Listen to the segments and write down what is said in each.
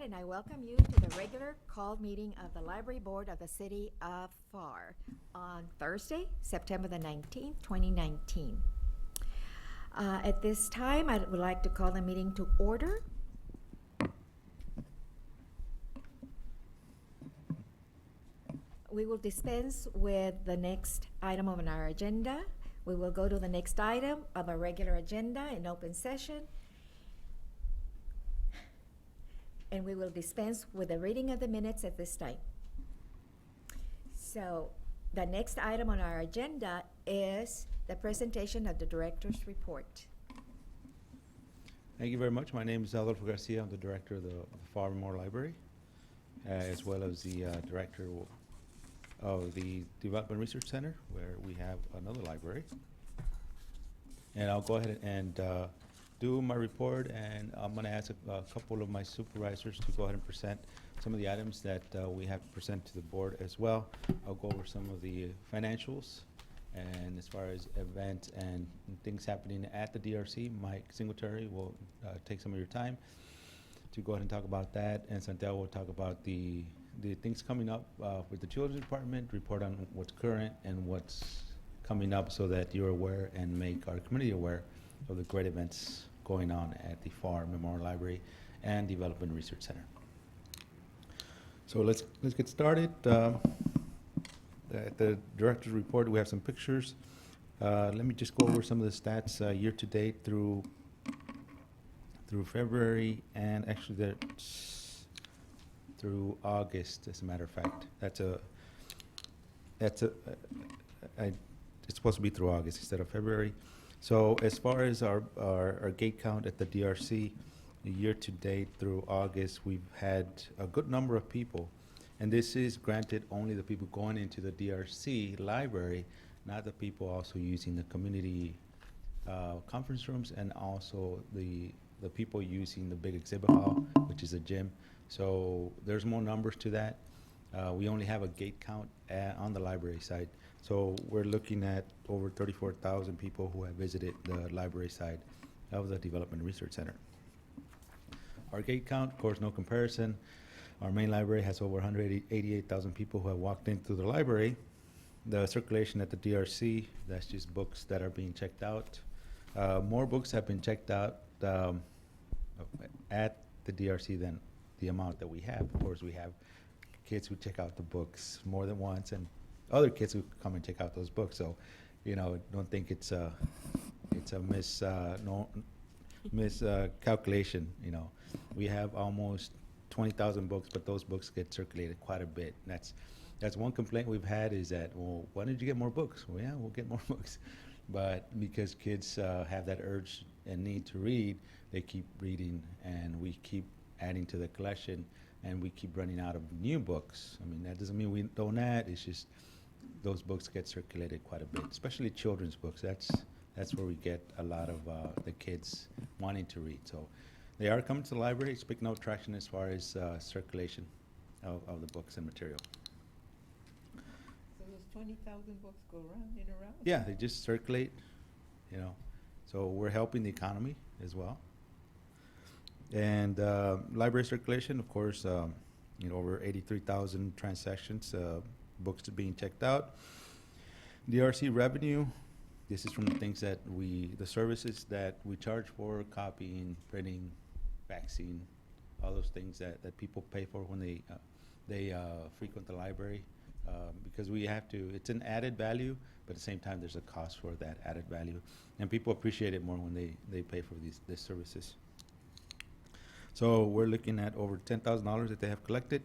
and I welcome you to the regular called meeting of the Library Board of the City of Pharr on Thursday, September the 19th, 2019. At this time, I would like to call the meeting to order. We will dispense with the next item on our agenda. We will go to the next item of our regular agenda in open session. And we will dispense with the reading of the minutes at this time. So the next item on our agenda is the presentation of the director's report. Thank you very much. My name is Adolfo Garcia. I'm the director of the Pharr Memorial Library, as well as the director of the Development Research Center, where we have another library. And I'll go ahead and do my report, and I'm going to ask a couple of my supervisors to go ahead and present some of the items that we have to present to the board as well. I'll go over some of the financials, and as far as events and things happening at the DRC, Mike Singletary will take some of your time to go ahead and talk about that, and Santiago will talk about the things coming up with the Children's Department, report on what's current and what's coming up so that you're aware and make our community aware of the great events going on at the Pharr Memorial Library and Development Research Center. So let's get started. At the director's report, we have some pictures. Let me just go over some of the stats year to date through February, and actually through August, as a matter of fact. It's supposed to be through August instead of February. So as far as our gate count at the DRC, year to date through August, we've had a good number of people. And this is granted only the people going into the DRC library, not the people also using the community conference rooms, and also the people using the big exhibit hall, which is a gym. So there's more numbers to that. We only have a gate count on the library side. So we're looking at over 34,000 people who have visited the library side of the Development Research Center. Our gate count, of course, no comparison. Our main library has over 188,000 people who have walked into the library. The circulation at the DRC, that's just books that are being checked out. More books have been checked out at the DRC than the amount that we have. Of course, we have kids who check out the books more than once, and other kids who come and check out those books. So, don't think it's a miscalculation. We have almost 20,000 books, but those books get circulated quite a bit. And that's one complaint we've had, is that, well, why did you get more books? Well, yeah, we'll get more books. But because kids have that urge and need to read, they keep reading, and we keep adding to the collection, and we keep running out of new books. I mean, that doesn't mean we don't add, it's just those books get circulated quite a bit, especially children's books. That's where we get a lot of the kids wanting to read. So they are coming to the library. It's picking up traction as far as circulation of the books and material. So those 20,000 books go round and around? Yeah, they just circulate, So we're helping the economy as well. And library circulation, of course, over 83,000 transactions, books being checked out. DRC revenue, this is from the things that the services that we charge for: copying, printing, faxing, all those things that people pay for when they frequent the library, because we have to. It's an added value, but at the same time, there's a cost for that added value, and people appreciate it more when they pay for these services. So we're looking at over $10,000 that they have collected.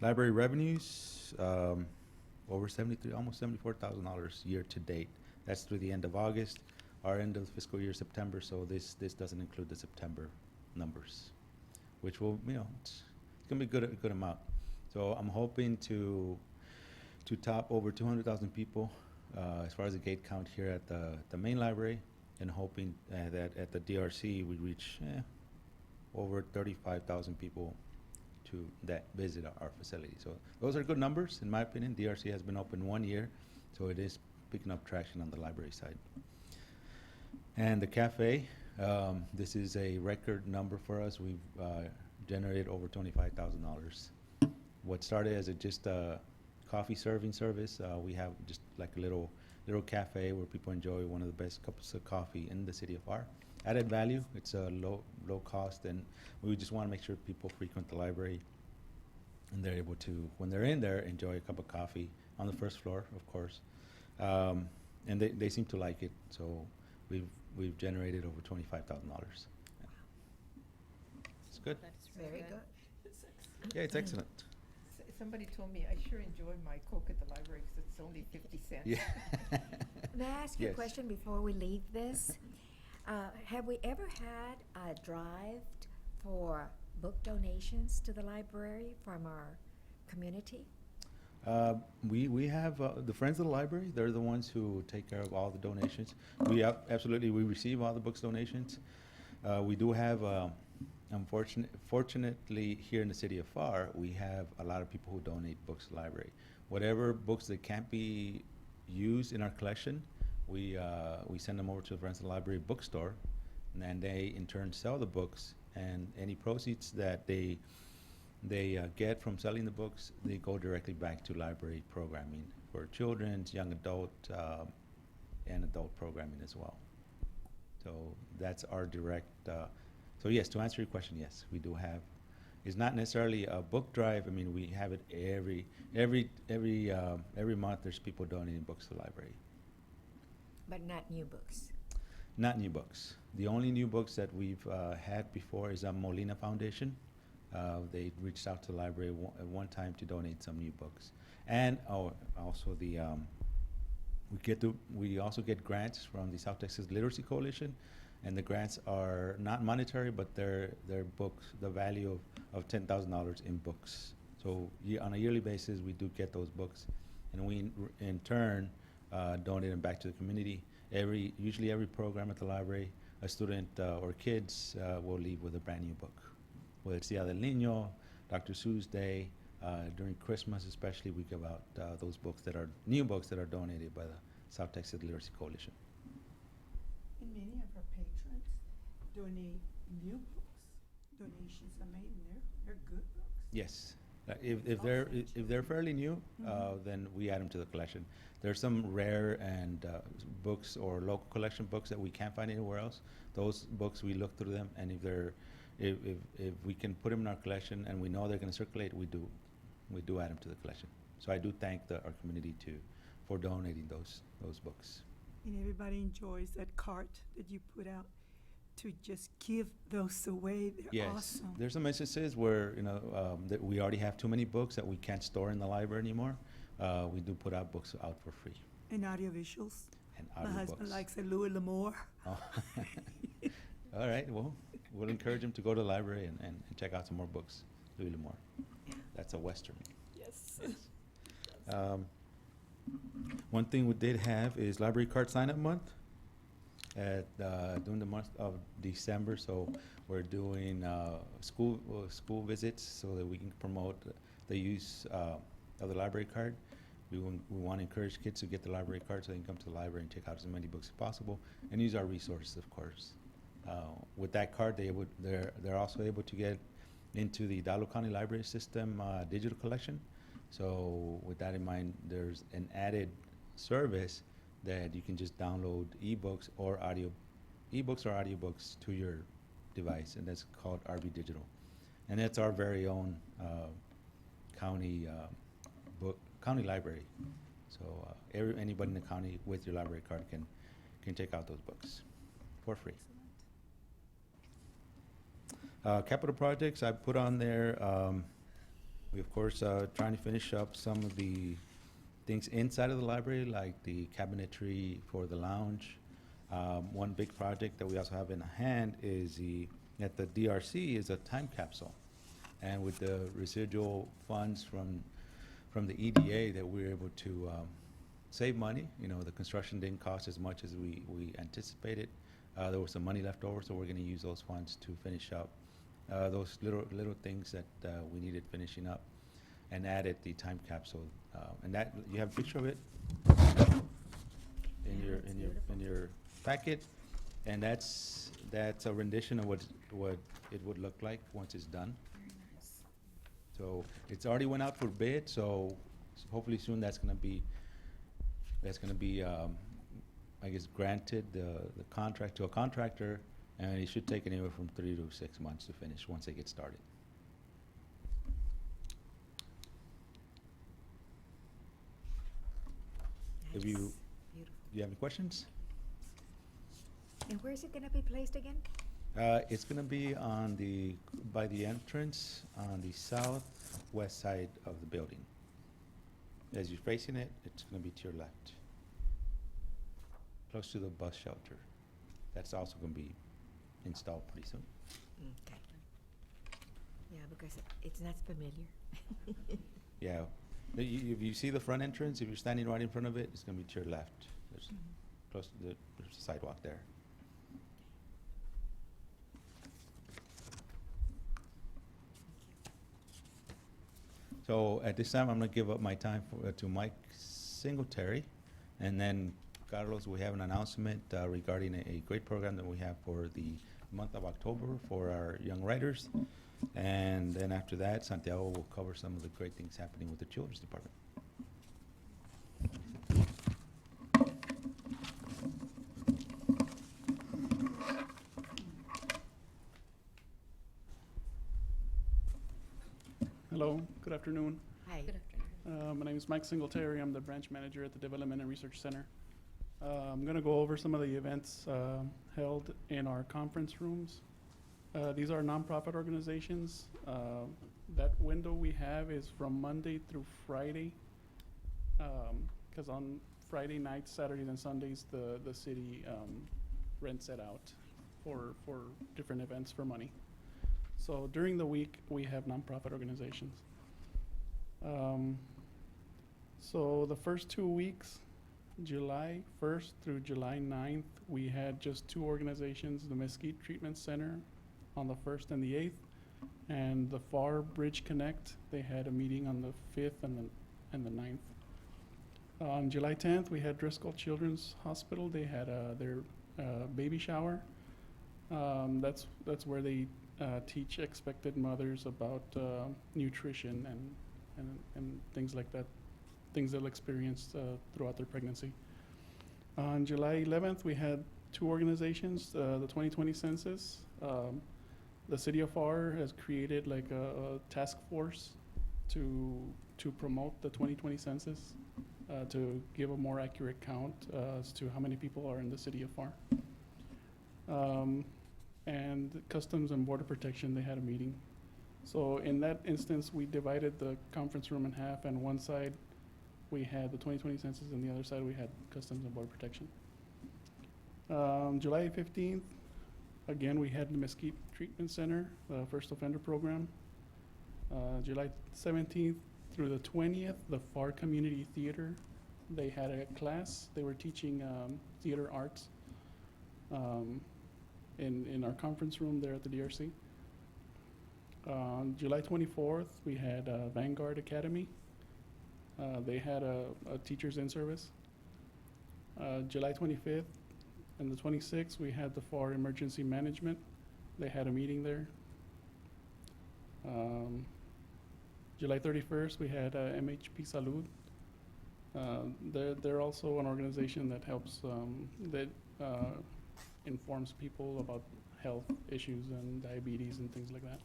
Library revenues, over almost $74,000 year to date. That's through the end of August. Our end of the fiscal year, September, so this doesn't include the September numbers, which will, it's gonna be a good amount. So I'm hoping to top over 200,000 people as far as the gate count here at the main library, and hoping that at the DRC we reach over 35,000 people that visit our facility. So those are good numbers, in my opinion. DRC has been open 1 year, so it is picking up traction on the library side. And the cafe, this is a record number for us. We've generated over $25,000. What started as just a coffee serving service, we have just like a little cafe where people enjoy one of the best cups of coffee in the city of Pharr. Added value, it's a low cost, and we just want to make sure people frequent the library and they're able to, when they're in there, enjoy a cup of coffee on the first floor, of course. And they seem to like it, so we've generated over $25,000. It's good. That's very good. Yeah, it's excellent. Somebody told me I sure enjoy my Coke at the library because it's only 50 cents. Yeah. May I ask you a Yes. question before we leave this? Have we ever had a drive for book donations to the library from our community? We have the Friends of the Library. They're the ones who take care of all the donations. Absolutely, we receive all the books donations. We do have, fortunately, here in the city of Pharr, we have a lot of people who donate books to the library. Whatever books that can't be used in our collection, we send them over to the Friends of the Library bookstore, and they in turn sell the books, and any proceeds that they get from selling the books, they go directly back to library programming for children's, young adult, and adult programming as well. So that's our direct. So yes, to answer your question, yes, we do have. It's not necessarily a book drive. I mean, we have it every month. There's people donating books to the library. But not new books. Not new books. The only new books that we've had before is Molina Foundation. They reached out to the library at one time to donate some new books, and also we also get grants from the South Texas Literacy Coalition, and the grants are not monetary, but they're books, the value of $10,000 in books. So on a yearly basis, we do get those books, and we in turn donate them back to the community. Usually every program at the library, a student or kids will leave with a brand new book. Whether it's Dia del Niño, Dr. Seuss Day, during Christmas especially, we give out those books that are new books that are donated by the South Texas Literacy Coalition. And many of our patrons donate new books. Donations are made, and they're good books. Yes, if they're fairly new, then we add them to the collection. There's some rare and books or local collection books that we can't find anywhere else. Those books, we look through them, and if we can put them in our collection and we know they're going to circulate, we do add them to the collection. So I do thank our community for donating those books. And everybody enjoys that cart that you put out to just give those away. They're Yes, awesome. there's some instances where that we already have too many books that we can't store in the library anymore. We do put out books out for free. And audiovisuals. And My husband audiobooks. likes a Louis L'Amour. Oh. All right, well, we'll encourage him to go to the library and check out some more books. Louis L'Amour. That's a Western. Yes. One thing we did have is library card sign-up month during the month of December. So we're doing school visits so that we can promote the use of the library card. We want to encourage kids to get the library card so they can come to the library and check out as many books as possible and use our resources, of course. With that card, they're also able to get into the Hidalgo County Library System digital collection. So with that in mind, there's an added service that you can just download ebooks or audiobooks to your device, and that's called RB Digital. And that's our very own county library. So anybody in the county with your library card can check out those books for free. Capital projects I put on there. We of course trying to finish up some of the things inside of the library, like the cabinetry for the lounge. One big project that we also have in hand is at the DRC is a time capsule, and with the residual funds from the EDA that we were able to save money. The construction didn't cost as much as we anticipated. There was some money left over, so we're going to use those funds to finish up those little things that we needed finishing up, and added the time capsule. And that you have a picture of it in your packet, and that's a rendition of what it would look like once it's done. So it's already went out for bid, so hopefully soon that's gonna be, I guess, granted the contract to a contractor, and it should take anywhere from 3 to 6 months to finish once they get started. If you, Nice. Beautiful. you have any questions? And where is it gonna be placed again? It's gonna be by the entrance on the southwest side of the building. As you're facing it, it's gonna be to your left, close to the bus shelter. That's also gonna be installed pretty soon. Okay. Yeah, because it's not familiar. Yeah, if you see the front entrance, if you're standing right in front of it, it's gonna be to your left. There's close to there's a sidewalk there. So at this time, I'm gonna give up my time to Mike Singletary, and then Carlos, we have an announcement regarding a great program that we have for the month of October for our young writers. And then after that, Santiago will cover some of the great things happening with the Children's Department. Hello, good afternoon. Hi. Good afternoon. My name is Mike Singletary. I'm the branch manager at the Development and Research Center. I'm going to go over some of the events held in our conference rooms. These are nonprofit organizations. That window we have is from Monday through Friday, because on Friday nights, Saturdays, and Sundays, the city rents it out for different events for money. So during the week, we have nonprofit organizations. So the first 2 weeks, July 1st through July 9th, we had just 2 organizations, the Mesquite Treatment Center on the 1st and the 8th, and the Pharr Bridge Connect, they had a meeting on the 5th and the 9th. On July 10th, we had Driscoll Children's Hospital, they had their baby shower. That's where they teach expected mothers about nutrition and things like that, things they'll experience throughout their pregnancy. On July 11th, we had 2 organizations, the 2020 census. The city of Pharr has created like a task force to promote the 2020 census, to give a more accurate count as to how many people are in the city of Pharr. And Customs and Border Protection, they had a meeting. So in that instance, we divided the conference room in half, and one side we had the 2020 census, and the other side we had Customs and Border Protection. July 15th, again, we had the Mesquite Treatment Center, First Offender Program. July 17th through the 20th, the Pharr Community Theater, they had a class. They were teaching theater arts in our conference room there at the DRC. On July 24th, we had Vanguard Academy. They had a teachers in service. July 25th and the 26th, we had the Pharr Emergency Management. They had a meeting there. July 31st, we had MHP Salud. They're also an organization that helps, that informs people about health issues and diabetes and things like that.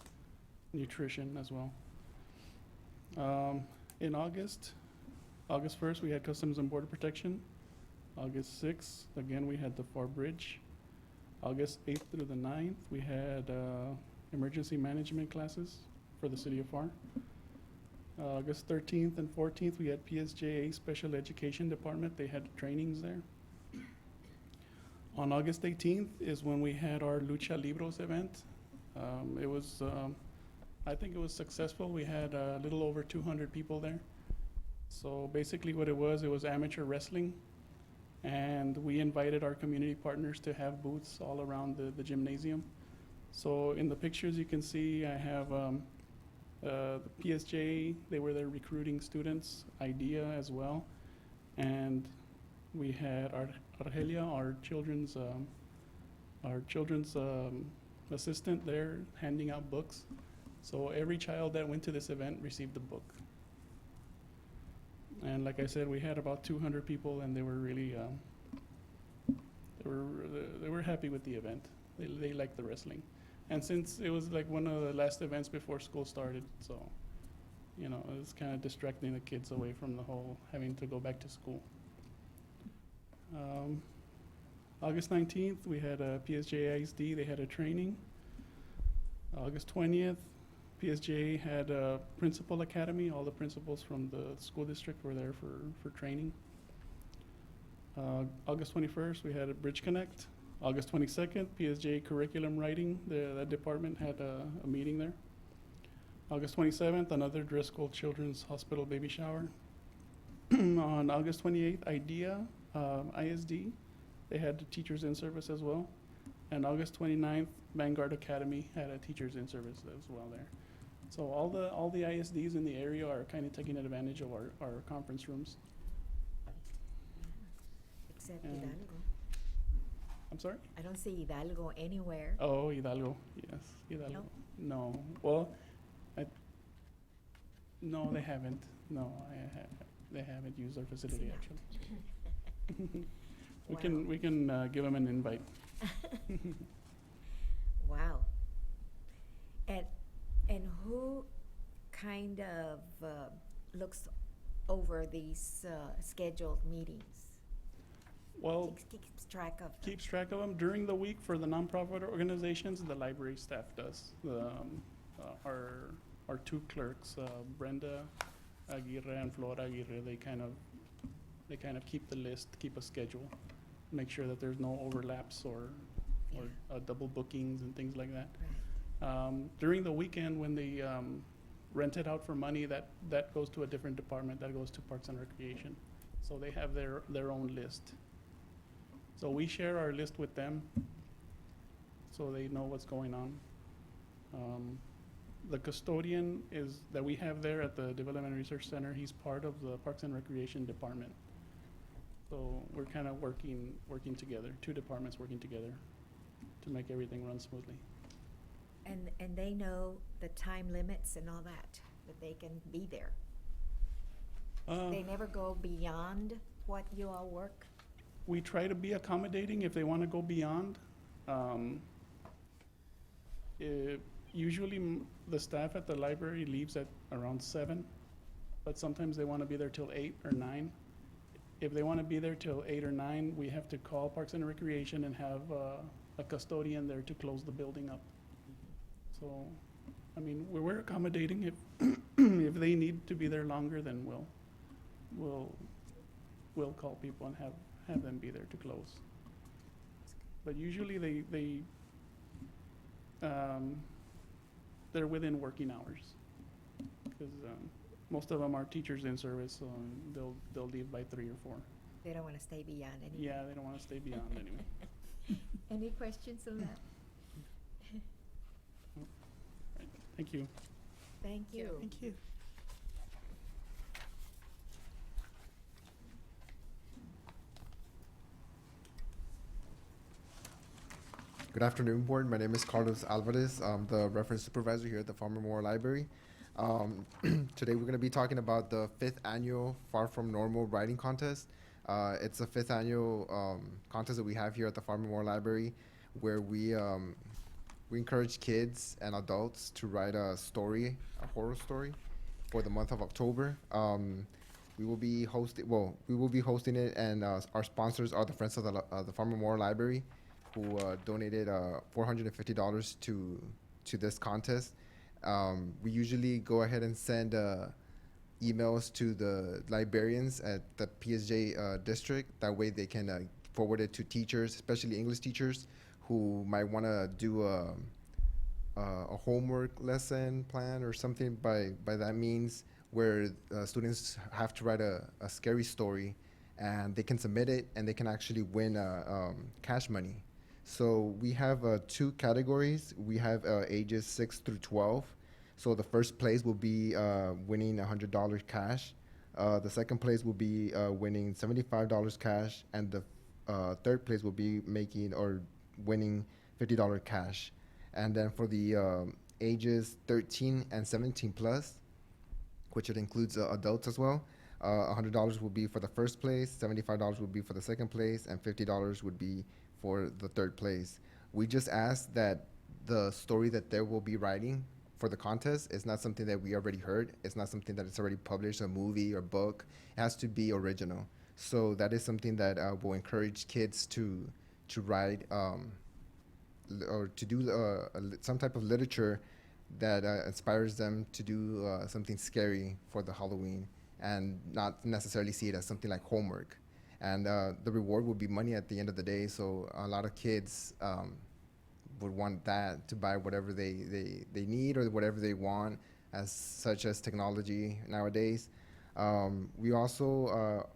Nutrition as well. In August 1st, we had Customs and Border Protection. August 6th, again, we had the Pharr Bridge. August 8th through the 9th, we had emergency management classes for the city of Pharr. August 13th and 14th, we had PSJA Special Education Department. They had trainings there. On August 18th is when we had our Lucha Libros event. It was, I think it was successful. We had a little over 200 people there. So basically what it was amateur wrestling. And we invited our community partners to have booths all around the gymnasium. So in the pictures you can see, I have the PSJ, they were there recruiting students, IDEA as well. And we had Argelia, our children's assistant there handing out books. So every child that went to this event received a book. And like I said, we had about 200 people, and they were really, they were happy with the event. They liked the wrestling. And since it was like one of the last events before school started, so, you know, it was kind of distracting the kids away from the whole having to go back to school. August 19th, we had a PSJ ISD, they had a training. August 20th, PSJ had a principal academy. All the principals from the school district were there for training. August 21st, we had a Bridge Connect. August 22nd, PSJ curriculum writing, that department had a meeting there. August 27th, another Driscoll Children's Hospital baby shower. On August 28th, IDEA, ISD, they had the teachers in service as well. And August 29th, Vanguard Academy had a teachers in service as well there. So all the ISDs in the area are kind of taking advantage of our conference rooms. Except And- Hidalgo. I'm sorry? I don't see Hidalgo anywhere. Oh, Hidalgo, yes, Hidalgo. No, well, no, they haven't. No, they haven't used our facility, actually. We can give them an invite. Wow. And who kind of looks over these scheduled meetings? Well, Keeps track of them. keeps track of them during the week for the nonprofit organizations. The library staff does. Our two clerks, Brenda Aguirre and Flora Aguirre, they kind of keep the list, keep a schedule, make sure that there's no overlaps or double bookings and things like that. Right. During the weekend, when they rent it out for money, that goes to a different department. That goes to Parks and Recreation. So they have their own list. So we share our list with them, so they know what's going on. The custodian that we have there at the Development Research Center, he's part of the Parks and Recreation Department. So we're kind of working together, two departments working together to make everything run smoothly. And they know the time limits and all that they can be there. They never go beyond what you all work? We try to be accommodating if they want to go beyond. Usually the staff at the library leaves at around 7, but sometimes they want to be there till 8 or 9. If they want to be there till 8 or 9, we have to call Parks and Recreation and have a custodian there to close the building up. So, I mean, we're accommodating. If if they need to be there longer, then we'll call people and have them be there to close. But usually they're within working hours, because most of them are teachers in service, so they'll leave by 3 or 4. They don't want to stay beyond anyway. Yeah, they don't want to stay beyond anyway. Any questions on that? Right. Thank you. Thank you. Thank you. Good afternoon, board. My name is Carlos Alvarez. I'm the reference supervisor here at the Pharr Memorial Library. Today we're going to be talking about the 5th annual Far From Normal writing contest. It's a 5th annual contest that we have here at the Pharr Memorial Library, where we encourage kids and adults to write a story, a horror story, for the month of October. We will be hosting it, and our sponsors are the Friends of the Pharr Memorial Library, who donated $450 to this contest. We usually go ahead and send emails to the librarians at the PSJ district. That way they can forward it to teachers, especially English teachers, who might want to do a homework lesson plan or something by that means, where students have to write a scary story, and they can submit it and they can actually win cash money. So we have 2 categories. We have ages 6 through 12. So the first place will be winning $100 cash. The second place will be winning $75 cash, and the third place will be making or winning $50 cash. And then for the ages 13 and 17 plus, which it includes adults as well. $100 will be for the first place, $75 would be for the second place, and $50 would be for the third place. We just ask that the story that they will be writing for the contest is not something that we already heard. It's not something that is already published, a movie or book. It has to be original. So that is something that will encourage kids to write or to do some type of literature that inspires them to do something scary for the Halloween and not necessarily see it as something like homework. And the reward would be money at the end of the day. So a lot of kids would want that to buy whatever they need or whatever they want, as such as technology nowadays. We also,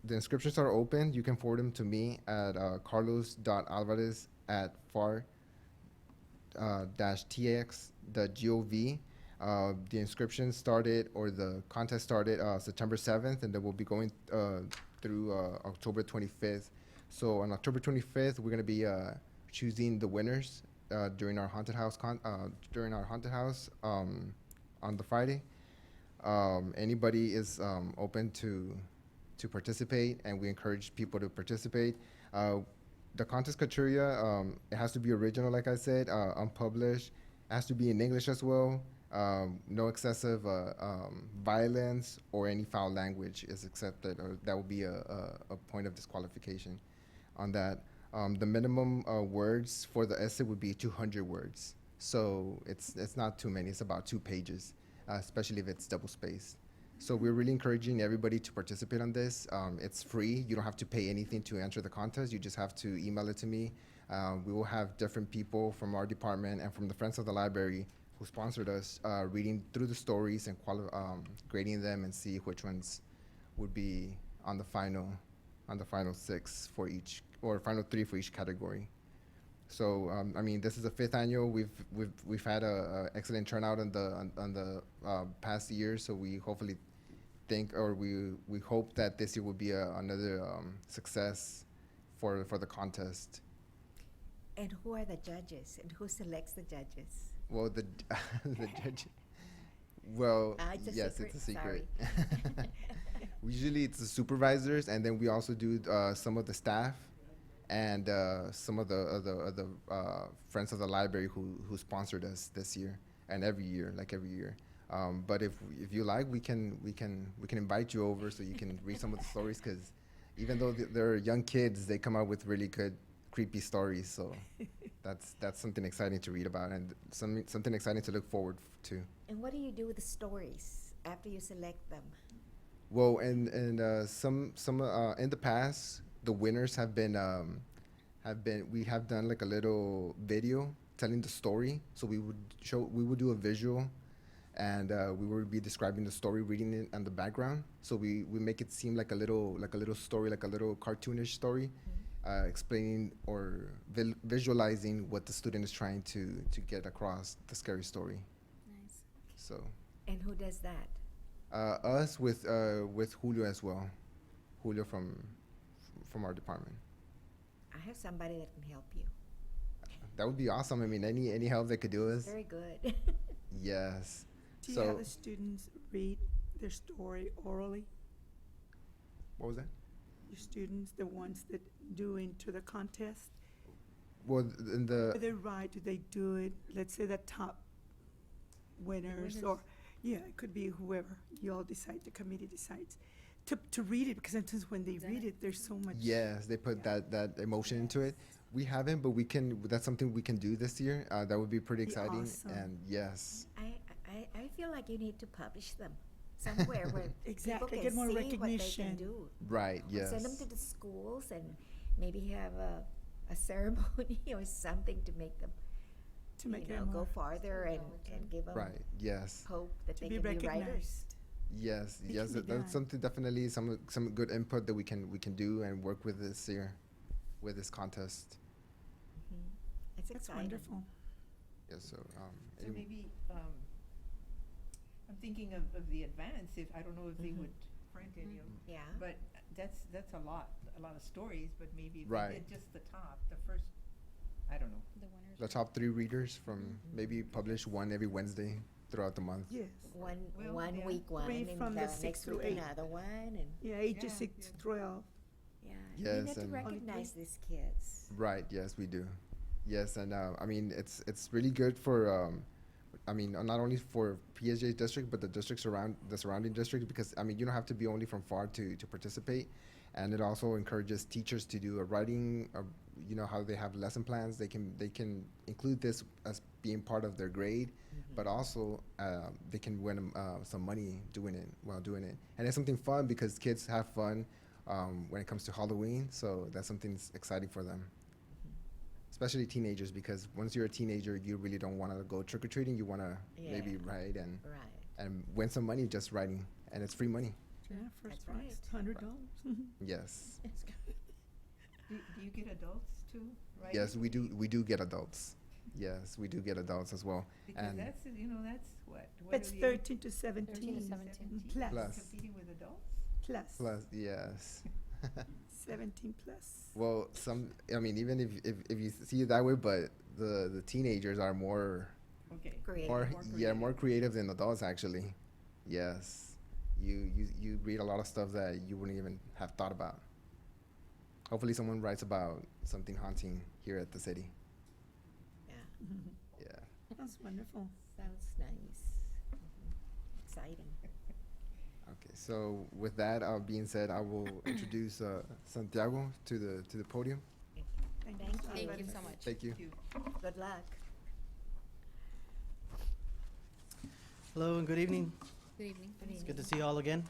the inscriptions are open. You can forward them to me at carlos.alvarez@pharr-tx.gov. The inscription started, or the contest started September 7th, and then we'll be going through October 25th. So on October 25th, we're going to be choosing the winners during our haunted house on the Friday. Anybody is open to participate, and we encourage people to participate. The contest criteria, it has to be original, like I said, unpublished. It has to be in English as well. No excessive violence or any foul language is accepted, or that will be a point of disqualification on that. The minimum words for the essay would be 200 words. So it's not too many. It's about 2 pages, especially if it's double spaced. So we're really encouraging everybody to participate on this. It's free. You don't have to pay anything to enter the contest. You just have to email it to me. We will have different people from our department and from the Friends of the Library who sponsored us reading through the stories and grading them and see which ones would be on the final 6 for each, or final 3 for each category. So I mean, this is the 5th annual. We've had a excellent turnout on the past years. So we hopefully we hope that this year will be another success for the contest. And who are the judges, and who selects the judges? Well, the judge. Well, It's a yes, secret? it's a secret. Sorry. Usually, it's the supervisors, and then we also do some of the staff, and some of the friends of the library who sponsored us this year and every year. But if you like, we can invite you over so you can read some of the stories, because even though they're young kids, they come out with really good creepy stories. So that's something exciting to read about, and something exciting to look forward to. And what do you do with the stories after you select them? Well, and some in the past, the winners have been we have done like a little video telling the story. So we would do a visual, and we would be describing the story, reading it in the background. So we make it seem like a little story, like a little cartoonish story, explaining or visualizing what the student is trying to get across the scary story. Nice. So And who does that? us with Julio as well, Julio from our department. I have somebody that can help you. That would be awesome. I mean, any help they could do us. Very good. Yes. Do you So have the students read their story orally? what was that? Your students, the ones that do into the contest? Well, in Do the they write, do they do it, let's say the top winners, or, yeah, it could be whoever, you all decide, the committee decides, to read it, because sometimes when they read it, there's so much. yes, they put that emotion into it. We haven't, but we can. That's something we can do this year. That would be pretty Be exciting. awesome. And yes, I feel like you need to publish them somewhere where people Exactly, can get more see what they can recognition. do. right. Or Yes. send them to the schools and maybe have a ceremony or something to make them, To make you it know, go more, farther and give them Right. Yes. hope that to they be can be writers. recognized. Yes. It Yes. can be That's done. something definitely some good input that we can do and work with this year, with this contest. Mhm. It's That's exciting. wonderful. Yes. So. So maybe, I'm thinking of the advance, if, I don't know if they Mhm. would print any of, Yeah. but that's a lot of stories, but maybe if Right. they did just the top, the first I don't know. The top 3 readers from maybe publish one every Wednesday throughout the month. Yes. One, Well, one yeah. week one, Three and from the the 6 next to week 8. another one, and, Yeah, ages Yeah, 6 to yeah. 12. yeah. Yes, We need to and- recognize these kids. Right. Yes, we do. Yes, and I mean it's really good for I mean not only for PSJ's district but the surrounding districts because I mean you don't have to be only from Pharr to participate, and it also encourages teachers to do a writing. You know how they have lesson plans. They can include this as being part of their grade, but also they can win some money doing it while doing it, and it's something fun because kids have fun when it comes to Halloween. So that's something that's exciting for them. Especially teenagers, because once you're a teenager, you really don't want to go trick or treating. You want to maybe Yeah. write Right. and win some money just writing, and it's free money. Yeah, first That's prize, right. $100. Yes, Do you get adults too, right? yes, we do get adults. Yes, we do get adults as well. Because And that's, that's what? It's are the 13 to 17. 13 to 17. Plus. Plus. Competing with adults? plus, yes. 17 plus. Well, I mean, even if you see it that way, but the teenagers are more Okay. Creative. more creative than adults actually. Yes, you read a lot of stuff that you wouldn't even have thought about. Hopefully, someone writes about something haunting here at the city. Yeah, Yeah. That's wonderful. sounds nice. Exciting. Okay. So with that being said, I will introduce Santiago to the podium. Thank Thank you. Thank you Alvarez. so much. Thank you. Good luck. Hello and good evening. Good evening. It's good to see you all again.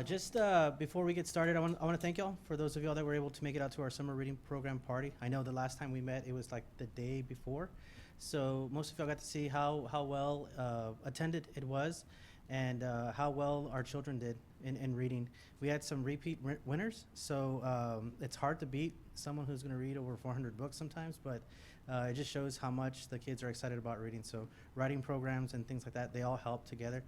Just before we get started, I want to thank y'all for those of y'all that were able to make it out to our summer reading program party. I know the last time we met, it was like the day before. So most of y'all got to see how well attended it was and how well our children did in reading. We had some repeat winners, so it's hard to beat someone who's going to read over 400 books sometimes, but it just shows how much the kids are excited about reading. So writing programs and things like that, they all help together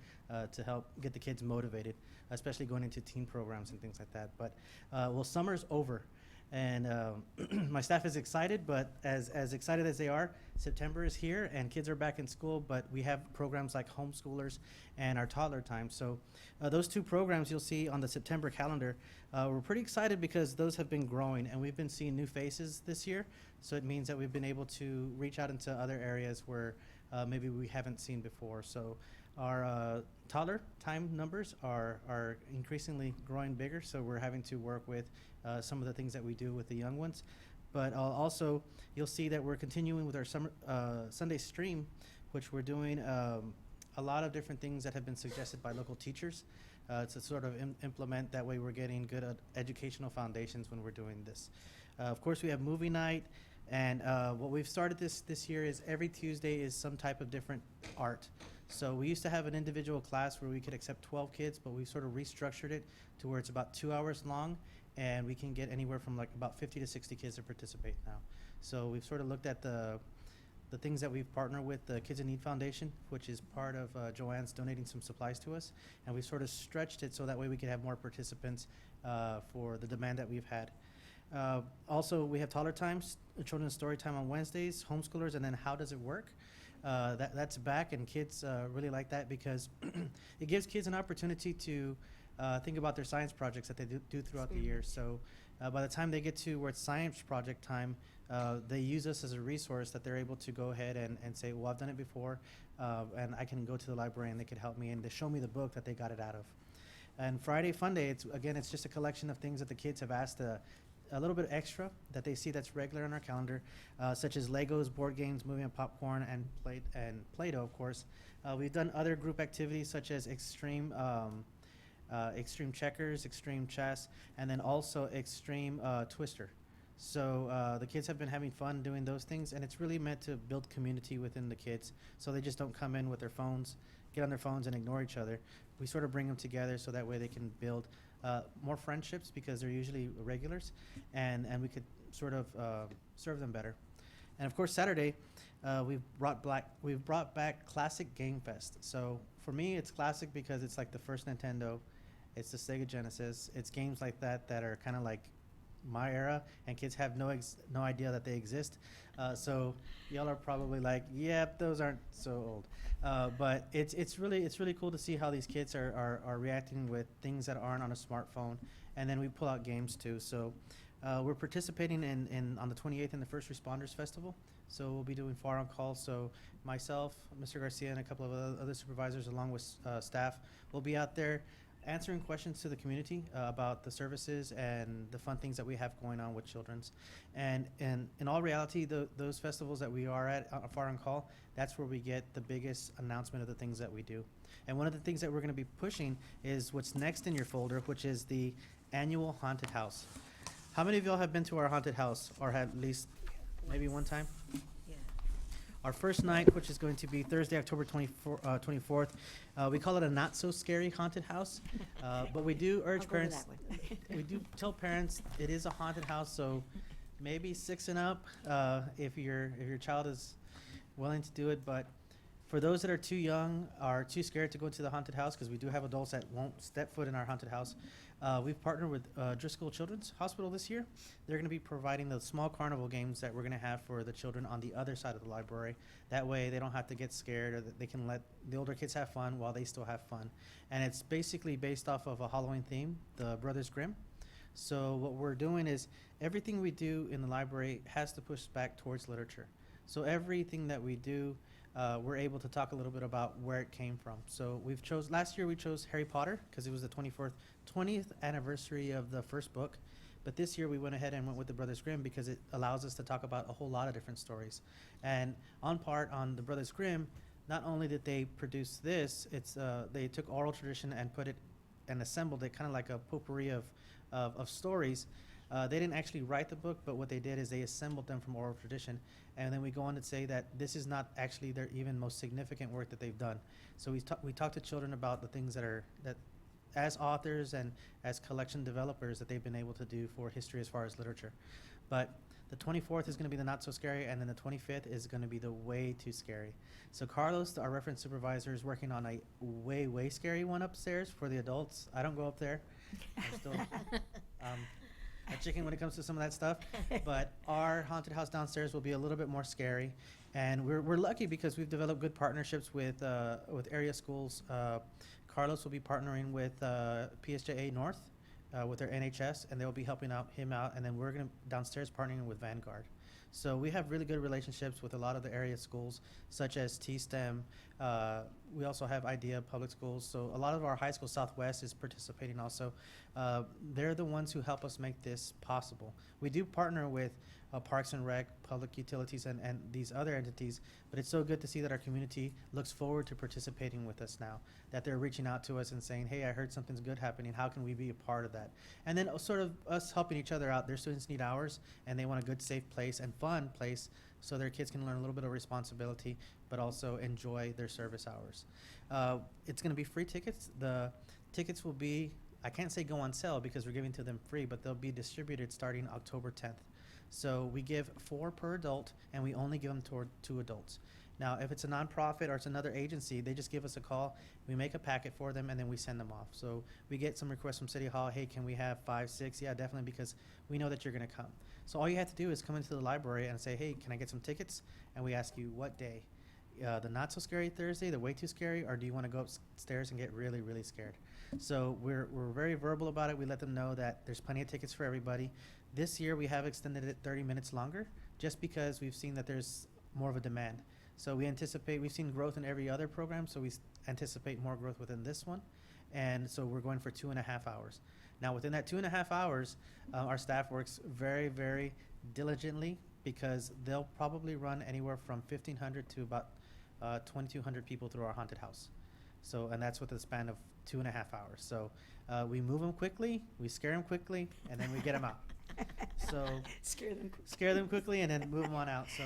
to help get the kids motivated, especially going into teen programs and things like that. But well, summer's over, and my staff is excited, but as excited as they are, September is here and kids are back in school, but we have programs like homeschoolers and our toddler time. So those two programs you'll see on the September calendar, we're pretty excited because those have been growing and we've been seeing new faces this year. So it means that we've been able to reach out into other areas where maybe we haven't seen before. So our toddler time numbers are increasingly growing bigger, so we're having to work with some of the things that we do with the young ones. But also, you'll see that we're continuing with our summer Sunday stream, which we're doing a lot of different things that have been suggested by local teachers to sort of implement. That way we're getting good educational foundations when we're doing this. Of course, we have movie night, and what we've started this year is every Tuesday is some type of different art. So we used to have an individual class where we could accept 12 kids, but we sort of restructured it to where it's about 2 hours long, and we can get anywhere from like about 50 to 60 kids to participate now. So we've sort of looked at the things that we've partnered with the Kids in Need Foundation, which is part of Joanne's donating some supplies to us, and we sort of stretched it so that way we could have more participants for the demand that we've had. Also, we have toddler times, children's story time on Wednesdays, homeschoolers, and then how does it work? That's back, and kids really like that because it gives kids an opportunity to think about their science projects that they do throughout the year. So by the time they get to where it's science project time, they use us as a resource that they're able to go ahead and say, well, I've done it before, and I can go to the library and they could help me, and they show me the book that they got it out of. And Friday Fun Day, it's just a collection of things that the kids have asked a little bit extra that they see that's regular on our calendar, such as Legos, board games, movie and popcorn, and Play-Doh, of course. We've done other group activities such as extreme checkers, extreme chess, and then also extreme Twister. So the kids have been having fun doing those things, and it's really meant to build community within the kids, so they just don't come in with their phones, get on their phones and ignore each other. We sort of bring them together so that way they can build more friendships because they're usually regulars, and we could sort of serve them better. And of course, Saturday, we've brought back Classic Game Fest. So for me, it's classic because it's like the first Nintendo, it's the Sega Genesis, it's games like that that are kind of like my era, and kids have no idea that they exist. So y'all are probably like, yep, those aren't so old. But it's really cool to see how these kids are reacting with things that aren't on a smartphone, and then we pull out games too. So we're participating in on the 28th in the First Responders Festival. So we'll be doing Pharr on call. So myself, Mr. Garcia, and a couple of other supervisors, along with staff, will be out there answering questions to the community about the services and the fun things that we have going on with children's. And in all reality, those festivals that we are at Pharr on call, that's where we get the biggest announcement of the things that we do. And one of the things that we're going to be pushing is what's next in your folder, which is the annual haunted house. How many of y'all have been to our haunted house, or have at least maybe one time? Yeah. Our first night, which is going to be Thursday, October 24th, we call it a not-so-scary haunted house, but we do urge I'll go to parents, that one. we do tell parents it is a haunted house, so maybe 6 and up if your child is willing to do it. But for those that are too young or too scared to go to the haunted house, because we do have adults that won't step foot in our haunted house, we've partnered with Driscoll Children's Hospital this year. They're going to be providing the small carnival games that we're going to have for the children on the other side of the library. That way they don't have to get scared, or that they can let the older kids have fun while they still have fun. And it's basically based off of a Halloween theme, the Brothers Grimm. So what we're doing is everything we do in the library has to push back towards literature. So everything that we do, we're able to talk a little bit about where it came from. So last year we chose Harry Potter because it was the 20th anniversary of the first book. But this year we went ahead and went with the Brothers Grimm because it allows us to talk about a whole lot of different stories. And on the Brothers Grimm, not only did they produce this, they took oral tradition and put it and assembled it kind of like a potpourri of stories. They didn't actually write the book, but what they did is they assembled them from oral tradition. And then we go on to say that this is not actually their even most significant work that they've done. So we talk to children about the things that as authors and as collection developers that they've been able to do for history as far as literature. But the 24th is going to be the not so scary, and then the 25th is going to be the way too scary. So Carlos, our reference supervisor, is working on a way scary one upstairs for the adults. I don't go up there. I'm still a chicken when it comes to some of that stuff. But our haunted house downstairs will be a little bit more scary. And we're lucky because we've developed good partnerships with area schools. Carlos will be partnering with PSJA North with their NHS, and they'll be helping him out. And then we're going to downstairs partnering with Vanguard. So we have really good relationships with a lot of the area schools, such as T-STEM. We also have IDEA Public Schools. So a lot of our high school Southwest is participating also. They're the ones who help us make this possible. We do partner with Parks and Rec, Public Utilities, and these other entities, but it's so good to see that our community looks forward to participating with us now, that they're reaching out to us and saying, hey, I heard something's good happening. How can we be a part of that? And then sort of us helping each other out. Their students need hours, and they want a good, safe place and fun place so their kids can learn a little bit of responsibility, but also enjoy their service hours. It's going to be free tickets. The tickets will be, I can't say go on sale because we're giving to them free, but they'll be distributed starting October 10th. So we give 4 per adult, and we only give them toward 2 adults. Now, if it's a nonprofit or it's another agency, they just give us a call. We make a packet for them, and then we send them off. So we get some requests from City Hall. Hey, can we have 5, 6? Yeah, definitely, because we know that you're going to come. So all you have to do is come into the library and say, hey, can I get some tickets? And we ask you what day. The not so scary Thursday, the way too scary, or do you want to go upstairs and get really, really scared? So we're very verbal about it. We let them know that there's plenty of tickets for everybody. This year we have extended it 30 minutes longer just because we've seen that there's more of a demand. So we've seen growth in every other program, so we anticipate more growth within this one. And so we're going for 2.5 hours. Now within that 2.5 hours, our staff works very, very diligently because they'll probably run anywhere from 1,500 to about 2,200 people through our haunted house. So, and that's with a span of 2.5 hours. So we move them quickly, we scare them quickly, and then we get them out. So scare them quickly and then move them on out. So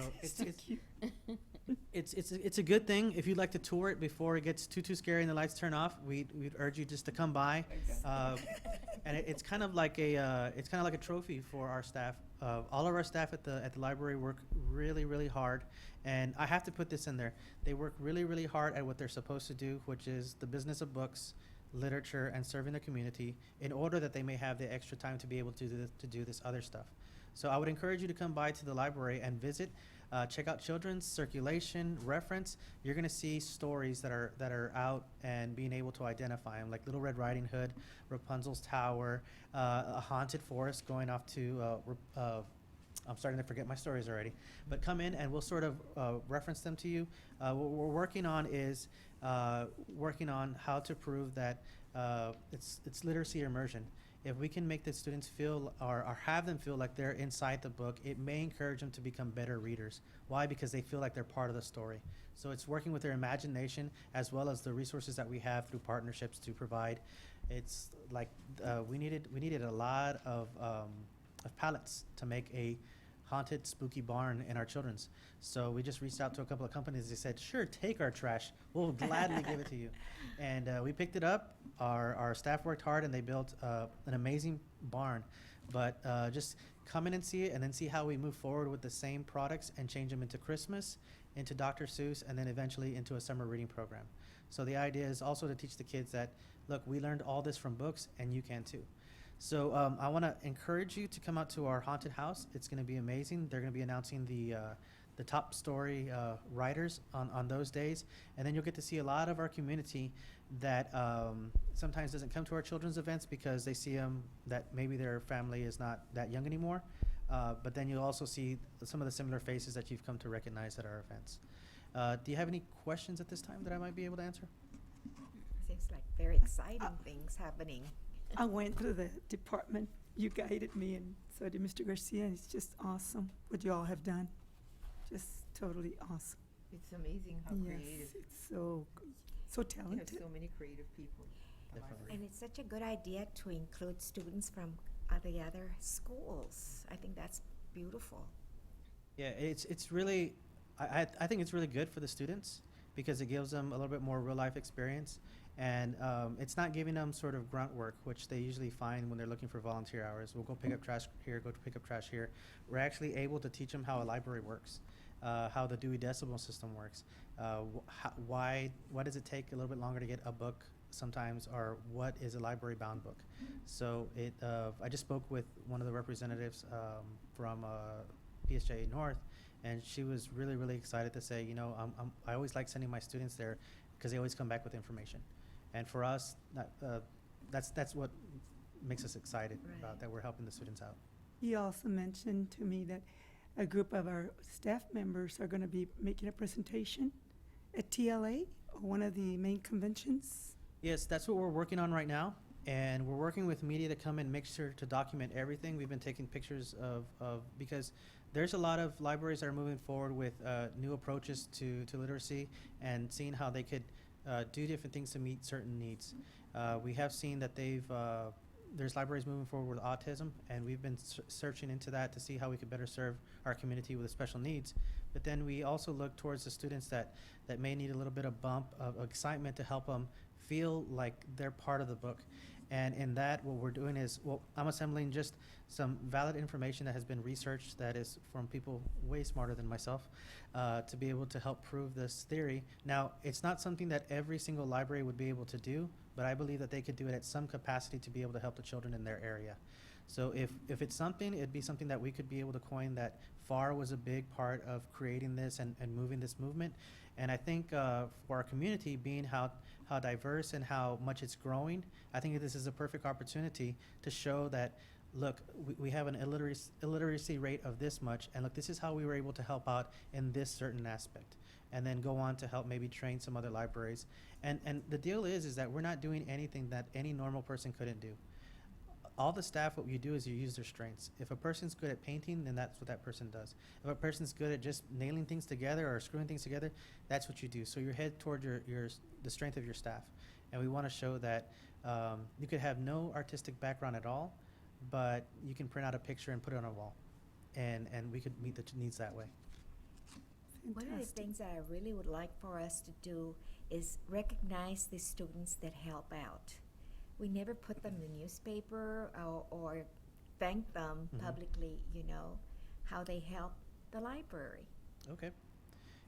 it's a good thing. If you'd like to tour it before it gets too scary and the lights turn off, we'd urge you just to come by. And it's kind of like a trophy for our staff. All of our staff at the library work really, really hard, and I have to put this in there. They work really, really hard at what they're supposed to do, which is the business of books, literature, and serving the community in order that they may have the extra time to be able to do this other stuff. So I would encourage you to come by to the library and visit, check out children's circulation, reference. You're going to see stories that are out and being able to identify them, like Little Red Riding Hood, Rapunzel's Tower, a haunted forest going off to I'm starting to forget my stories already, but come in and we'll sort of reference them to you. What we're working on is working on how to prove that it's literacy immersion. If we can make the students feel or have them feel like they're inside the book, it may encourage them to become better readers. Why? Because they feel like they're part of the story. So it's working with their imagination as well as the resources that we have through partnerships to provide. It's like we needed a lot of pallets to make a haunted, spooky barn in our children's. So we just reached out to a couple of companies. They said, sure, take our trash. We'll gladly give it to you. And we picked it up. Our staff worked hard, and they built an amazing barn. But just come in and see it, and then see how we move forward with the same products and change them into Christmas, into Dr. Seuss, and then eventually into a summer reading program. So the idea is also to teach the kids that, look, we learned all this from books, and you can too. So I want to encourage you to come out to our haunted house. It's going to be amazing. They're going to be announcing the top story writers on those days, and then you'll get to see a lot of our community that sometimes doesn't come to our children's events because they see them that maybe their family is not that young anymore. But then you'll also see some of the similar faces that you've come to recognize at our events. Do you have any questions at this time that I might be able to answer? Seems like very exciting things happening. I went through the department. You guided me, and so did Mr. Garcia, and it's just awesome what you all have done. Just totally awesome. It's amazing how Yes, creative. it's so You have talented. so many creative people. at the Definitely. library. And it's such a good idea to include students from the other schools. I think that's beautiful. Yeah, it's really, I think it's really good for the students because it gives them a little bit more real life experience. And it's not giving them sort of grunt work, which they usually find when they're looking for volunteer hours. We'll go pick up trash here, go to pick up trash here. We're actually able to teach them how a library works, how the Dewey Decimal System works, why does it take a little bit longer to get a book sometimes, or what is a library-bound book. So I just spoke with one of the representatives from PSJ North, and she was really, really excited to say, you know, I always like sending my students there because they always come back with information. And for us, that's what makes us excited about Right. that we're helping the students out. He also mentioned to me that a group of our staff members are going to be making a presentation at TLA, one of the main conventions. Yes, that's what we're working on right now. And we're working with media to come and make sure to document everything. We've been taking pictures of because there's a lot of libraries that are moving forward with new approaches to literacy and seeing how they could do different things to meet certain needs. We have seen that there's libraries moving forward with autism, and we've been searching into that to see how we could better serve our community with special needs. But then we also look towards the students that may need a little bit of bump of excitement to help them feel like they're part of the book. And in that, what we're doing is, I'm assembling just some valid information that has been researched that is from people way smarter than myself to be able to help prove this theory. Now, it's not something that every single library would be able to do, but I believe that they could do it at some capacity to be able to help the children in their area. So if it's something, it'd be something that we could be able to coin that Pharr was a big part of creating this and moving this movement. And I think for our community, being how diverse and how much it's growing, I think this is a perfect opportunity to show that, look, we have an illiteracy rate of this much, and look, this is how we were able to help out in this certain aspect. And then go on to help maybe train some other libraries. And the deal is that we're not doing anything that any normal person couldn't do. All the staff, what you do is you use their strengths. If a person's good at painting, then that's what that person does. If a person's good at just nailing things together or screwing things together, that's what you do. So you're head toward the strength of your staff. And we want to show that you could have no artistic background at all, but you can print out a picture and put it on a wall. And we could meet the needs that way. One of the Fantastic. things that I really would like for us to do is recognize the students that help out. We never put them in the newspaper or thank them Mhm. publicly, you know, how they help the library. Okay.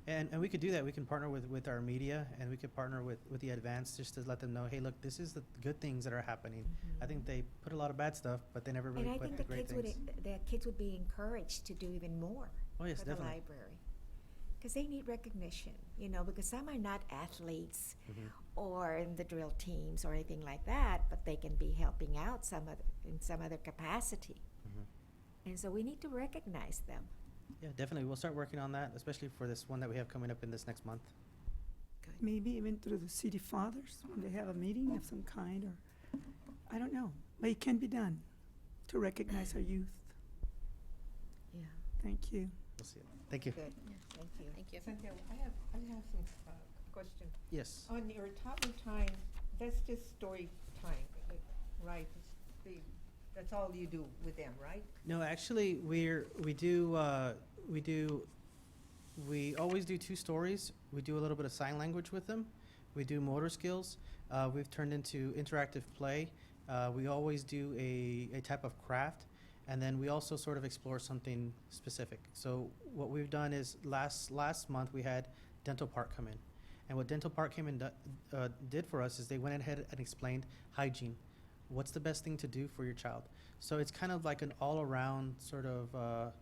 And we could do that. We can partner with our media, and we could partner with the advance just to let them know, hey, look, this is the good things that are happening. I think they put a lot of bad stuff, but they never really And I put think the the great kids would, things. the kids would be encouraged to do even more Oh, yes, for the definitely. library. Because they need recognition, you know, because some are not athletes Mhm. or in the drill teams or anything like that, but they can be helping out in some other capacity. Mhm. And so we need to recognize them. Yeah, definitely. We'll start working on that, especially for this one that we have coming up in this next month. Maybe even through the city fathers, when they have a meeting of some kind, or, I don't know. But it can be done to recognize our youth. Yeah. Thank you. We'll see. Thank you. Good, thank you. Thank you. Santiago, I have some question. Yes. On your toddler time, that's just story time, right? That's all you do with them, right? No, actually, we always do 2 stories. We do a little bit of sign language with them. We do motor skills. We've turned into interactive play. We always do a type of craft, and then we also sort of explore something specific. So what we've done is last month we had Dental Park come in, and what Dental Park came in did for us is they went ahead and explained hygiene. What's the best thing to do for your child? So it's kind of like an all-around sort of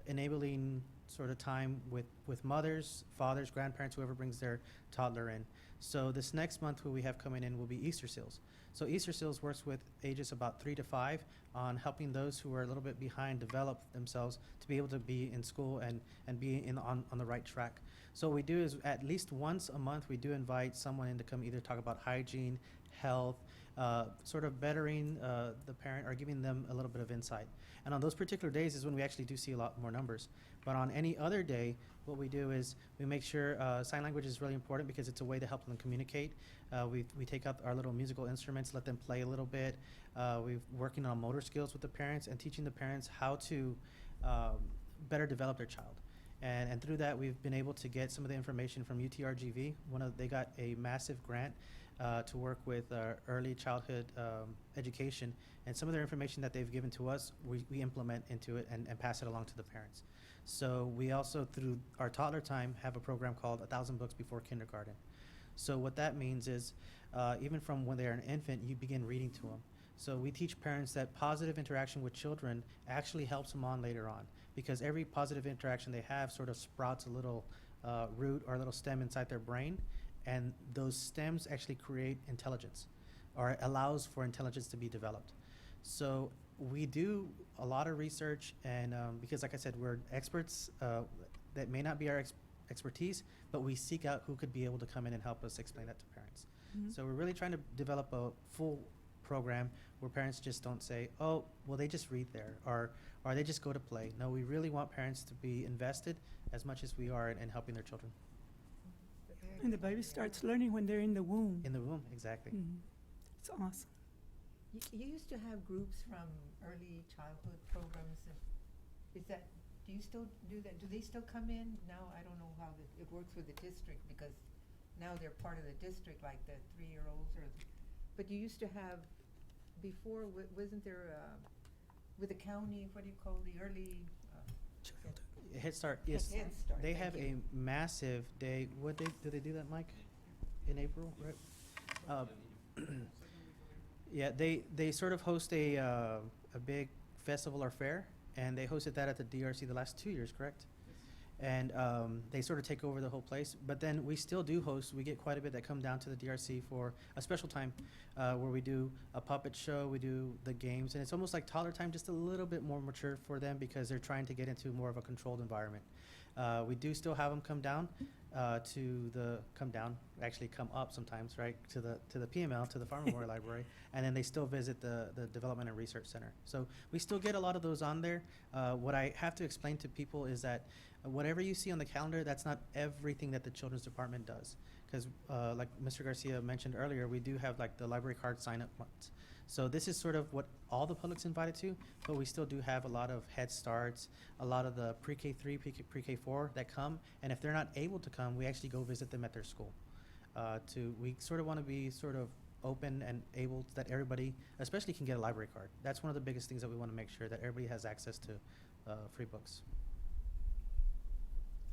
enabling sort of time with mothers, fathers, grandparents, whoever brings their toddler in. So this next month, what we have coming in will be Easter Seals. So Easter Seals works with ages about 3 to 5 on helping those who are a little bit behind develop themselves to be able to be in school and be on the right track. So what we do is at least once a month, we do invite someone in to come either talk about hygiene, health, sort of bettering the parent or giving them a little bit of insight. And on those particular days is when we actually do see a lot more numbers. But on any other day, what we do is we make sure sign language is really important because it's a way to help them communicate. We take out our little musical instruments, let them play a little bit. We're working on motor skills with the parents and teaching the parents how to better develop their child. And through that, we've been able to get some of the information from UTRGV. They got a massive grant to work with early childhood education, and some of their information that they've given to us, we implement into it and pass it along to the parents. So we also, through our toddler time, have a program called 1,000 Books Before Kindergarten. So what that means is, even from when they're an infant, you begin reading to them. So we teach parents that positive interaction with children actually helps them on later on, because every positive interaction they have sort of sprouts a little root or a little stem inside their brain, and those stems actually create intelligence, or allows for intelligence to be developed. So we do a lot of research, and because like I said, we're experts, that may not be our expertise, but we seek out who could be able to come in and help us explain that to parents. So we're really trying to develop a full program where parents just don't say, oh, well, they just read there, or they just go to play. No, we really want parents to be invested as much as we are in helping their children. And the baby starts learning when they're in the womb. In the womb, exactly. It's awesome. You used to have groups from early childhood programs. Do you still do that? Do they still come in? Now, I don't know how it works with the district, because now they're part of the district, like the 3-year-olds but you used to have, before, wasn't there, with the county, what do you call the early? Head Start, yes. Head Start, They thank have you. a massive day. What day do they do that, Mike? In April, right? Yeah, they sort of host a big festival or fair, and they hosted that at the DRC the last 2 years, correct? And they sort of take over the whole place. But then we still do host. We get quite a bit that come down to the DRC for a special time where we do a puppet show, we do the games, and it's almost like toddler time, just a little bit more mature for them because they're trying to get into more of a controlled environment. We do still have them come down actually come up sometimes, right, to the PML, to the Pharr Memorial Library, and then they still visit the Development and Research Center. So we still get a lot of those on there. What I have to explain to people is that whatever you see on the calendar, that's not everything that the Children's Department does. Because like Mr. Garcia mentioned earlier, we do have like the library card sign-up months. So this is sort of what all the public's invited to, but we still do have a lot of Head Starts, a lot of the pre-K3, pre-K4 that come, and if they're not able to come, we actually go visit them at their school. We sort of want to be sort of open and able that everybody, especially, can get a library card. That's one of the biggest things that we want to make sure, that everybody has access to free books.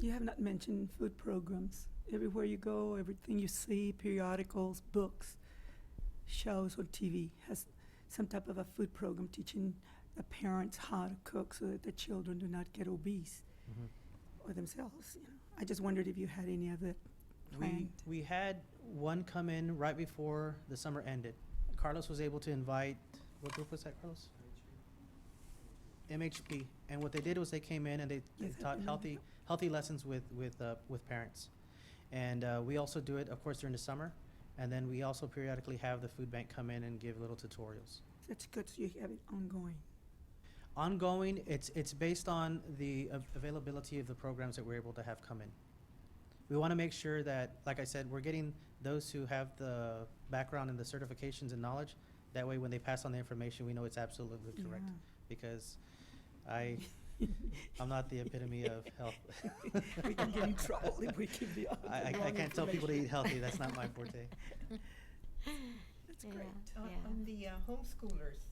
You have not mentioned food programs. Everywhere you go, everything you see, periodicals, books, shows on TV has some type of a food program teaching the parents how to cook so that the children do not get obese or themselves. You know, I just wondered if you had any of it planned. We had one come in right before the summer ended. Carlos was able to invite, what group was that, Carlos? MHP. And what they did was they came in and they Yes, I taught remember. healthy lessons with parents. And we also do it, of course, during the summer. And then we also periodically have the food bank come in and give little tutorials. That's good, so you have it ongoing. Ongoing, it's based on the availability of the programs that we're able to have come in. We want to make sure that, like I said, we're getting those who have the background and the certifications and knowledge. That way, when they pass on the information, we know it's absolutely correct. Yeah. Because I'm not the epitome of health. We can get in trouble if we give the I wrong can't tell people to eat information. healthy. That's not my forte. That's Yeah. great. On the homeschoolers,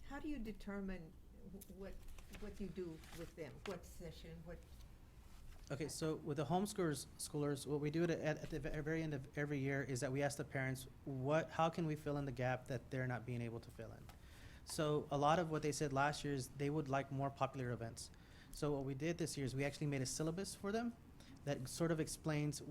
how do you determine what you do with them? What session, what? Okay, so with the homeschoolers, what we do at the very end of every year is that we ask the parents, how can we fill in the gap that they're not being able to fill in? So a lot of what they said last year is they would like more popular events. So what we did this year is we actually made a syllabus for them that sort of explains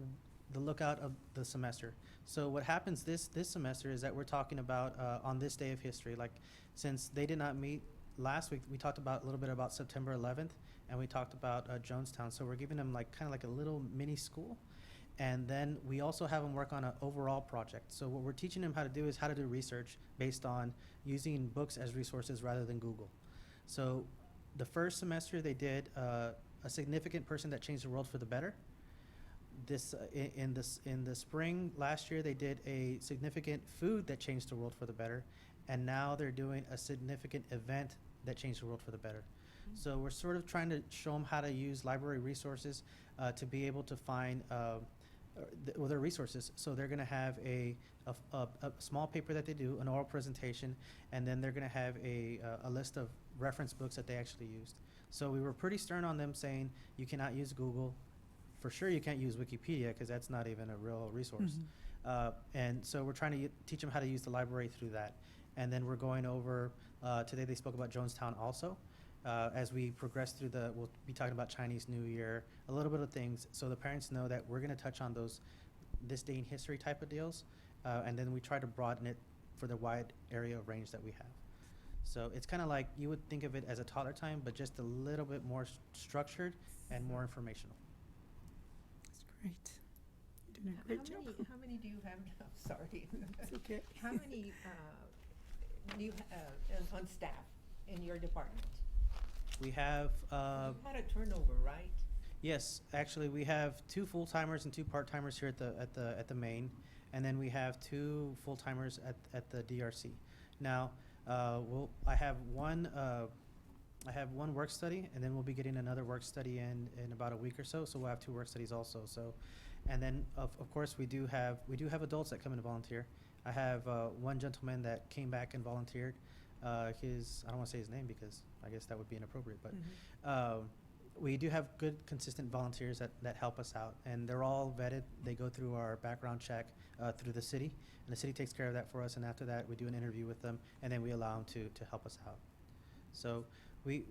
the lookout of the semester. So what happens this semester is that we're talking about on this day of history, like since they did not meet last week, we talked about a little bit about September 11th, and we talked about Jonestown. So we're giving them like kind of like a little mini school. And then we also have them work on an overall project. So what we're teaching them how to do is how to do research based on using books as resources rather than Google. So the first semester they did a significant person that changed the world for the better. In the spring last year they did a significant food that changed the world for the better, and now they're doing a significant event that changed the world for the better. So we're sort of trying to show them how to use library resources to be able to find their resources. So they're going to have a small paper that they do, an oral presentation, and then they're going to have a list of reference books that they actually used. So we were pretty stern on them saying you cannot use Google. For sure you can't use Wikipedia because that's not even a real resource. And so we're trying to teach them how to use the library through that. And then we're going over, today they spoke about Jonestown also. As we progress through we'll be talking about Chinese New Year, a little bit of things, so the parents know that we're going to touch on those this day in history type of deals, and then we try to broaden it for the wide area of range that we have. So it's kind of like you would think of it as a toddler time, but just a little bit more structured and more informational. That's great. You're doing a great job. How many do you have now? Sorry. It's okay. How many do you on staff in your department? We have, You had a turnover, right? yes, actually, we have 2 full-timers and 2 part-timers here at the main, and then we have 2 full-timers at the DRC. Now, I have one work study, and then we'll be getting another work study in about a week or so. So we'll have 2 work studies also. So, and then of course we do have adults that come in and volunteer. I have one gentleman that came back and volunteered. I don't want to say his name because I guess that would be inappropriate, but we do have good, consistent volunteers that help us out, and they're all vetted. They go through our background check through the city, and the city takes care of that for us, and after that, we do an interview with them, and then we allow them to help us out. So the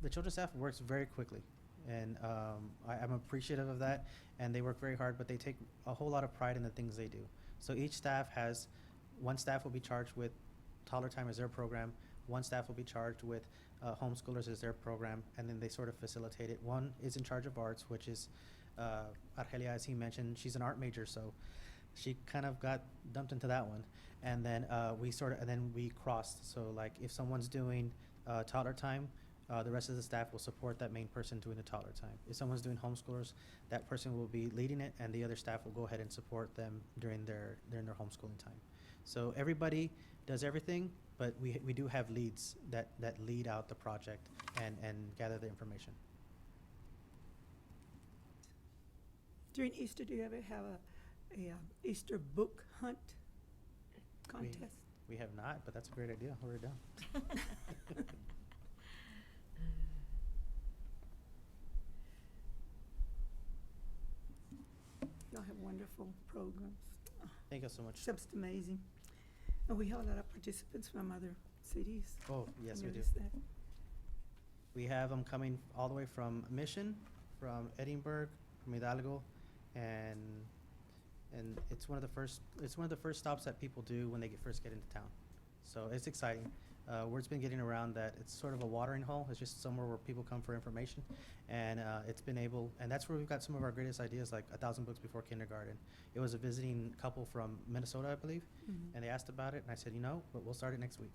children's staff works very quickly, and I'm appreciative of that, and they work very hard, but they take a whole lot of pride in the things they do. So each staff one staff will be charged with toddler time as their program, one staff will be charged with homeschoolers as their program, and then they sort of facilitate it. One is in charge of arts, which is Argelia, as he mentioned. She's an art major, so she kind of got dumped into that one. And then we crossed. So like if someone's doing toddler time, the rest of the staff will support that main person doing the toddler time. If someone's doing homeschoolers, that person will be leading it, and the other staff will go ahead and support them during their homeschooling time. So everybody does everything, but we do have leads that lead out the project and gather the information. During Easter, do you ever have a Easter book hunt contest? We have not, but that's a great idea. We're done. wonderful programs. Thank you so much. It's just amazing. And we have a lot of participants from other cities. Oh, yes, I we do. noticed that. We have them coming all the way from Mission, from Edinburgh, from Hidalgo, and it's one of the first stops that people do when they first get into town. So it's exciting. Word's been getting around that it's sort of a watering hole. It's just somewhere where people come for information, and and that's where we've got some of our greatest ideas, like 1,000 Books Before Kindergarten. It was a visiting couple from Minnesota, I believe, Mhm. and they asked about it, and I said, but we'll start it next week.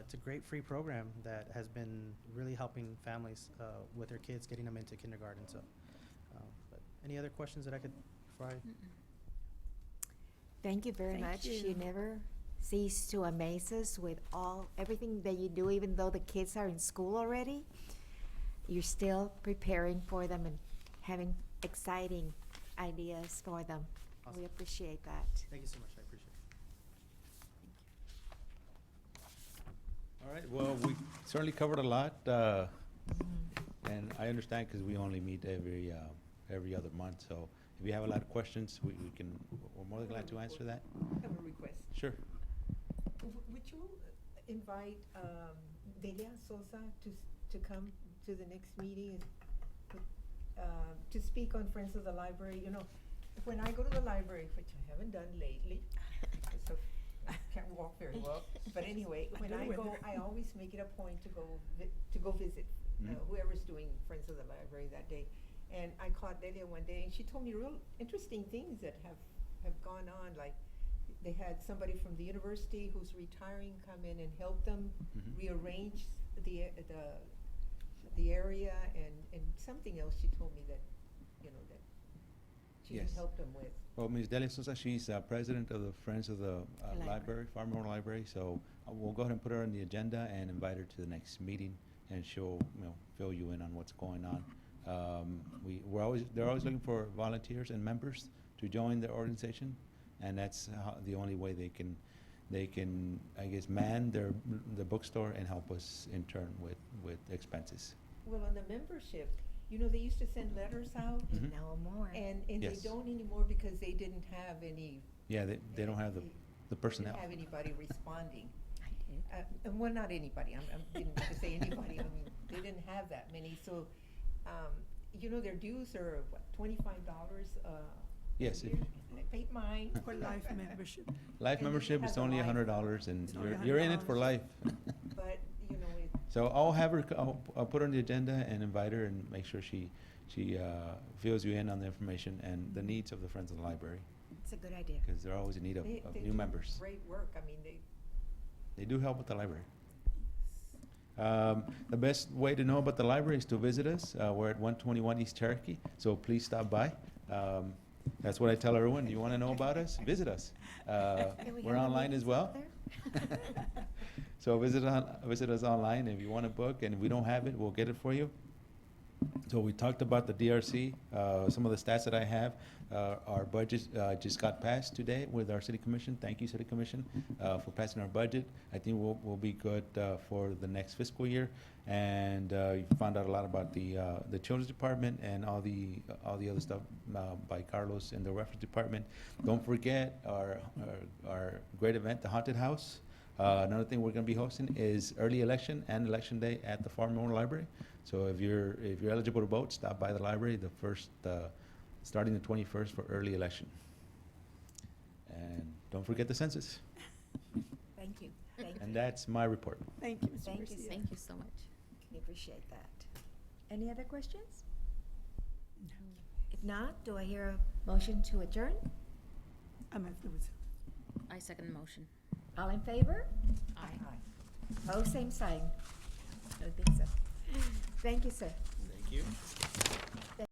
It's a great free program that has been really helping families with their kids, getting them into kindergarten. So, but any other questions that I could, before I? Thank you very Thank much. you. You never cease to amaze us with everything that you do, even though the kids are in school already. You're still preparing for them and having exciting ideas for them. Awesome. We appreciate that. Thank you so much. I appreciate it. All right, well, we certainly covered a lot, and I understand because we only meet every other month, so if you have a lot of questions, we're more than glad to answer that. I have a request. Sure. Would you invite Delia Sosa to come to the next meeting to speak on Friends of the Library? You know, when I go to the library, which I haven't done lately, so I can't walk very well. But anyway, when I go, I always make it a point to go visit Mhm. whoever's doing Friends of the Library that day. And I caught Delia one day, and she told me real interesting things that have gone on. Like, they had somebody from the university who's retiring come in and help them Mhm. rearrange the area, and something else she told me that she Yes. helped them with. Well, Ms. Delia Sosa, she's president of the Friends of the Library. Library, Pharr Memorial Library, so we'll go ahead and put her on the agenda and invite her to the next meeting, and she'll, fill you in on what's going on. They're always looking for volunteers and members to join their organization, and that's the only way they can, I guess, man the bookstore and help us in turn with expenses. Well, on the membership, they used to send letters out, Mhm. No more. and Yes. they don't anymore because they didn't have any. Yeah, they don't have the They personnel. didn't have anybody responding. I did. And well, not anybody, I didn't mean to say anybody, I mean, they didn't have that many, so, their dues are, what, $25 Yes, a if- year? I paid mine. For life membership. Life And membership has is a only life- $100, and It's only you're in it for $100. life. But, So I'll have her, I'll put her on the agenda and invite her and make sure she fills you in on the information and the needs of the Friends of the Library, It's a good idea. because they're always in need of they new do members. great work, I mean, They do help with the library. The best way to know about the library is to visit us. We're at 121 East Cherokee, so please stop by. That's what I tell everyone. Do you want to know about us? Visit us. Can we We're have the online as meetings well. out there? So visit us online if you want to book, and if we don't have it, we'll get it for you. So we talked about the DRC, some of the stats that I have. Our budget just got passed today with our city commission. Thank you, city commission, for passing our budget. I think we'll be good for the next fiscal year. And you found out a lot about the children's department and all the other stuff by Carlos in the reference department. Don't forget our great event, the Haunted House. Another thing we're going to be hosting is early election and election day at the Pharr Memorial Library. So if you're eligible to vote, stop by the library starting the 21st for early election. And don't forget the census. Thank you. Thank you. And that's my report. Thank you, Mr. Thank you, Garcia. Thank you so much. We appreciate that. Any other questions? No. If not, do I hear a motion to adjourn? I'm afterwards. I second the motion. All in favor? Aye. Opposed, same sign. I think so. Thank you, sir. Thank you.